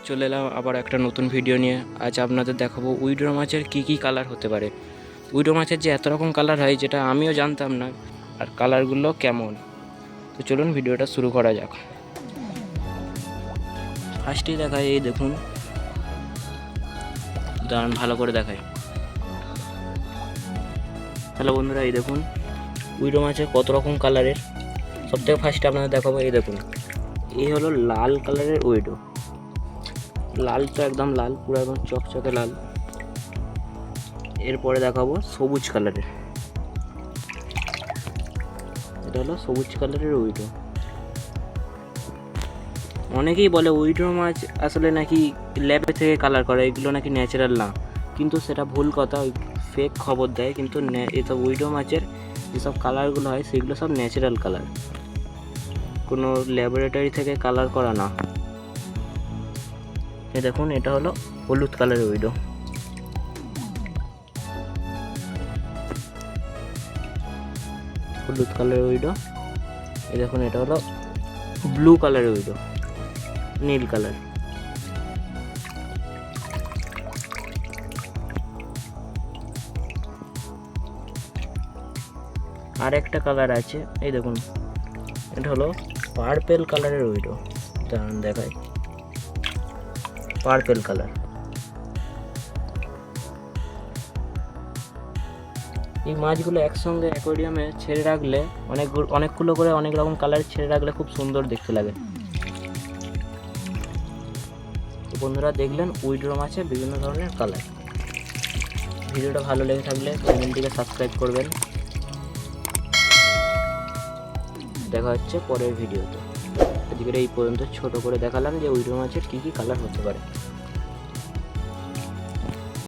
চলে এলাম আবার একটা নতুন ভিডিও নিয়ে। আজ আপনাদের দেখাবো উইড্রো মাছের কী কালার হতে পারে। উইড্রো মাছের যে এত রকম কালার হয় যেটা আমিও জানতাম না, আর কালারগুলো কেমন। তো চলুন ভিডিওটা শুরু করা যাক। ফার্স্টেই দেখায়, এই দেখুন, দাঁড়ান ভালো করে দেখায়। হ্যালো বন্ধুরা, এই দেখুন উইড্রো মাছের কত রকম কালারের। সবথেকে ফার্স্টে আপনাদের দেখাবো, এই দেখুন, এই হলো লাল কালারের উইড্রো। লাল তো একদম লাল, পুরো একদম চকচকে লাল। এরপরে দেখাবো সবুজ কালারের, এটা হলো সবুজ কালারের উইড্রো। অনেকেই বলে উইড্রো মাছ আসলে নাকি ল্যাবে থেকে কালার করে, এগুলো নাকি ন্যাচারাল না, কিন্তু সেটা ভুল কথা, ওই ফেক খবর দেয়। কিন্তু এসব উইড্রো মাছের যেসব কালারগুলো হয় সেগুলো সব ন্যাচারাল কালার, কোনো ল্যাবরেটরি থেকে কালার করা না। এ দেখুন, এটা হলো হলুদ কালারের উইড্রো। হলুদ কালারের উইড্রো। এই দেখুন, এটা হলো ব্লু কালারের উইড্রো, নীল কালার। আর একটা কালার আছে, এই দেখুন, এটা হলো পার্পেল কালারের উইড্রো। দাঁড়ান দেখায়, পার্পেল কালার। এই মাছগুলো একসঙ্গে অ্যাকোয়ারিয়ামে ছেড়ে রাখলে, অনেকগুলো করে অনেক রকম কালার ছেড়ে রাখলে খুব সুন্দর দেখতে লাগে। তো বন্ধুরা, দেখলেন উইড্রো মাছের বিভিন্ন ধরনের কালার। ভিডিওটা ভালো লেগে থাকলে চ্যানেলটিকে সাবস্ক্রাইব করবেন। দেখা হচ্ছে পরের ভিডিওতে। আজকের এই পর্যন্ত ছোট করে দেখালাম যে উইড্রো মাছের কী কালার হতে পারে।